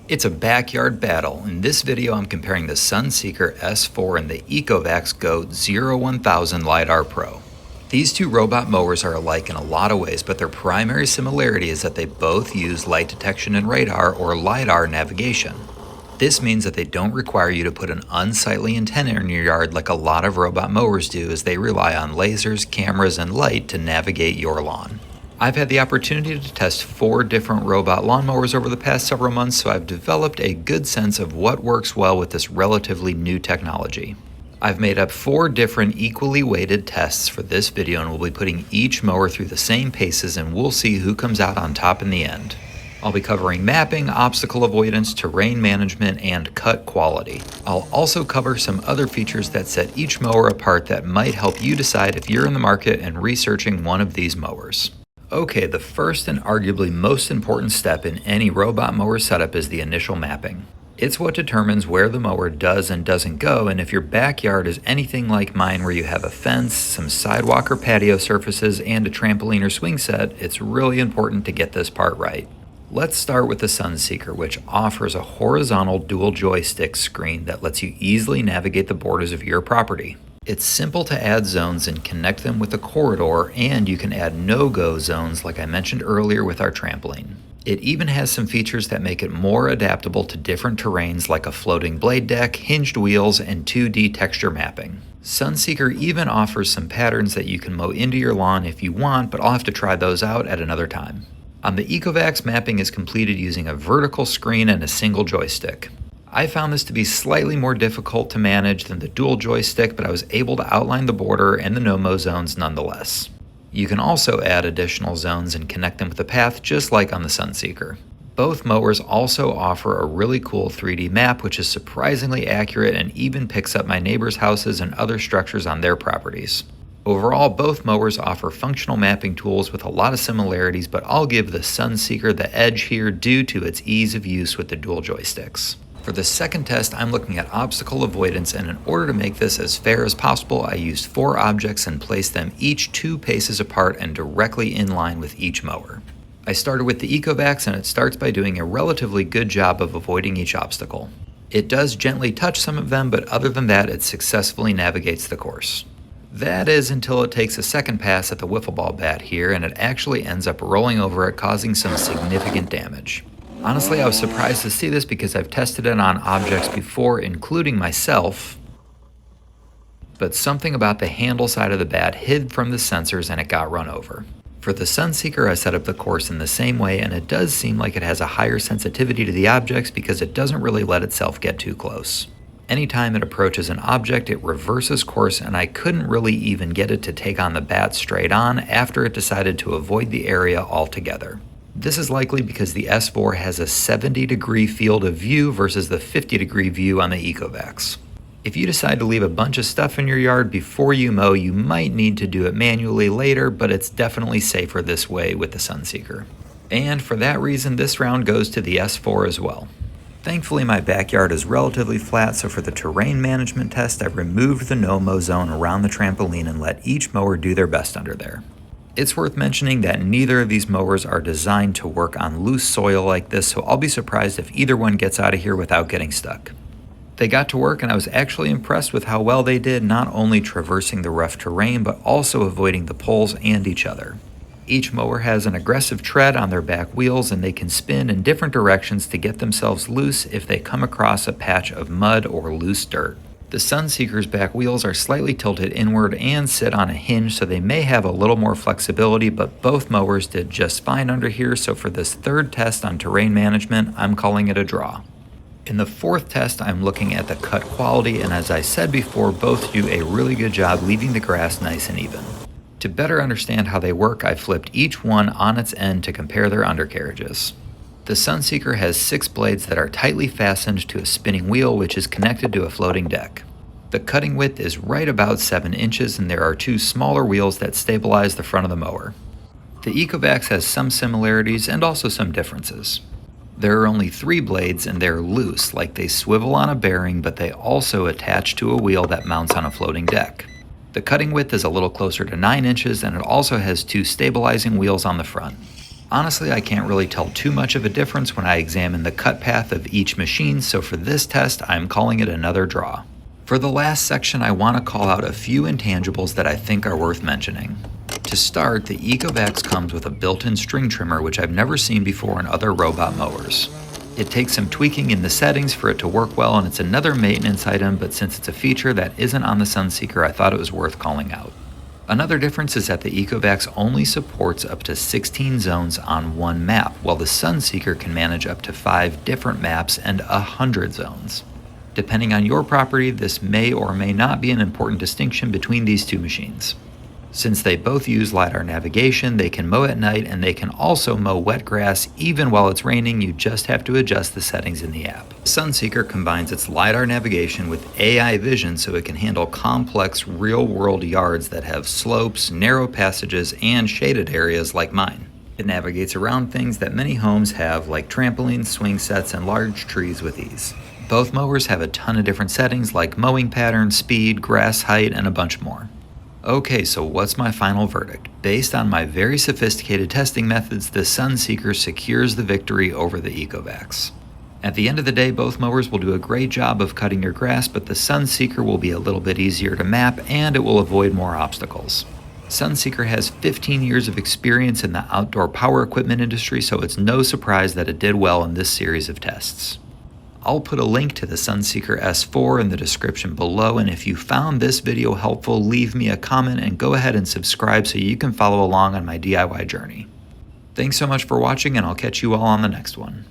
It's a backyard battle. In this video, I'm comparing the Sunseeker S4 and the Ecovacs GO 1000 LiDAR Pro. These two robot mowers are alike in a lot of ways, but their primary similarity is that they both use light detection and radar, or LiDAR, navigation. This means that they don't require you to put an unsightly antenna in your yard like a lot of robot mowers do, as they rely on lasers, cameras, and light to navigate your lawn. I've had the opportunity to test 4 different robot lawnmowers over the past several months, so I've developed a good sense of what works well with this relatively new technology. I've made up 4 different equally weighted tests for this video, and we'll be putting each mower through the same paces, and we'll see who comes out on top in the end. I'll be covering mapping, obstacle avoidance, terrain management, and cut quality. I'll also cover some other features that set each mower apart that might help you decide if you're in the market and researching one of these mowers. Okay, the first and arguably most important step in any robot mower setup is the initial mapping. It's what determines where the mower does and doesn't go, and if your backyard is anything like mine where you have a fence, some sidewalk or patio surfaces, and a trampoline or swing set, it's really important to get this part right. Let's start with the Sunseeker, which offers a horizontal dual joystick screen that lets you easily navigate the borders of your property. It's simple to add zones and connect them with a corridor, and you can add no-go zones like I mentioned earlier with our trampoline. It even has some features that make it more adaptable to different terrains like a floating blade deck, hinged wheels, and 2D texture mapping. Sunseeker even offers some patterns that you can mow into your lawn if you want, but I'll have to try those out at another time. On the Ecovacs, mapping is completed using a vertical screen and a single joystick. I found this to be slightly more difficult to manage than the dual joystick, but I was able to outline the border and the no-mow zones nonetheless. You can also add additional zones and connect them with a path just like on the Sunseeker. Both mowers also offer a really cool 3D map, which is surprisingly accurate and even picks up my neighbors' houses and other structures on their properties. Overall, both mowers offer functional mapping tools with a lot of similarities, but I'll give the Sunseeker the edge here due to its ease of use with the dual joysticks. For the second test, I'm looking at obstacle avoidance, and in order to make this as fair as possible, I used 4 objects and placed them each 2 paces apart and directly in line with each mower. I started with the Ecovacs, and it starts by doing a relatively good job of avoiding each obstacle. It does gently touch some of them, but other than that, it successfully navigates the course. That is until it takes a second pass at the wiffle ball bat here, and it actually ends up rolling over it, causing some significant damage. Honestly, I was surprised to see this because I've tested it on objects before, including myself, but something about the handle side of the bat hid from the sensors and it got run over. For the Sunseeker, I set up the course in the same way, and it does seem like it has a higher sensitivity to the objects because it doesn't really let itself get too close. Anytime it approaches an object, it reverses course, and I couldn't really even get it to take on the bat straight on after it decided to avoid the area altogether. This is likely because the S4 has a 70-degree field of view versus the 50-degree view on the Ecovacs. If you decide to leave a bunch of stuff in your yard before you mow, you might need to do it manually later, but it's definitely safer this way with the Sunseeker. And for that reason, this round goes to the S4 as well. Thankfully, my backyard is relatively flat, so for the terrain management test, I removed the no-mow zone around the trampoline and let each mower do their best under there. It's worth mentioning that neither of these mowers are designed to work on loose soil like this, so I'll be surprised if either one gets out of here without getting stuck. They got to work, and I was actually impressed with how well they did, not only traversing the rough terrain, but also avoiding the poles and each other. Each mower has an aggressive tread on their back wheels, and they can spin in different directions to get themselves loose if they come across a patch of mud or loose dirt. The Sunseeker's back wheels are slightly tilted inward and sit on a hinge, so they may have a little more flexibility, but both mowers did just fine under here, so for this third test on terrain management, I'm calling it a draw. In the fourth test, I'm looking at the cut quality, and as I said before, both do a really good job leaving the grass nice and even. To better understand how they work, I flipped each one on its end to compare their undercarriages. The Sunseeker has 6 blades that are tightly fastened to a spinning wheel, which is connected to a floating deck. The cutting width is right about 7 inches, and there are 2 smaller wheels that stabilize the front of the mower. The Ecovacs has some similarities and also some differences. There are only 3 blades, and they're loose, like they swivel on a bearing, but they also attach to a wheel that mounts on a floating deck. The cutting width is a little closer to 9 inches, and it also has 2 stabilizing wheels on the front. Honestly, I can't really tell too much of a difference when I examine the cut path of each machine, so for this test, I'm calling it another draw. For the last section, I want to call out a few intangibles that I think are worth mentioning. To start, the Ecovacs comes with a built-in string trimmer, which I've never seen before in other robot mowers. It takes some tweaking in the settings for it to work well, and it's another maintenance item, but since it's a feature that isn't on the Sunseeker, I thought it was worth calling out. Another difference is that the Ecovacs only supports up to 16 zones on one map, while the Sunseeker can manage up to 5 different maps and 100 zones. Depending on your property, this may or may not be an important distinction between these two machines. Since they both use LiDAR navigation, they can mow at night and they can also mow wet grass even while it's raining. You just have to adjust the settings in the app. Sunseeker combines its LiDAR navigation with AI vision so it can handle complex real-world yards that have slopes, narrow passages, and shaded areas like mine. It navigates around things that many homes have, like trampolines, swing sets, and large trees with ease. Both mowers have a ton of different settings like mowing pattern, speed, grass height, and a bunch more. Okay, so what's my final verdict? Based on my very sophisticated testing methods, the Sunseeker secures the victory over the Ecovacs. At the end of the day, both mowers will do a great job of cutting your grass, but the Sunseeker will be a little bit easier to map and it will avoid more obstacles. Sunseeker has 15 years of experience in the outdoor power equipment industry, so it's no surprise that it did well in this series of tests. I'll put a link to the Sunseeker S4 in the description below, and if you found this video helpful, leave me a comment and go ahead and subscribe so you can follow along on my DIY journey. Thanks so much for watching, and I'll catch you all on the next one.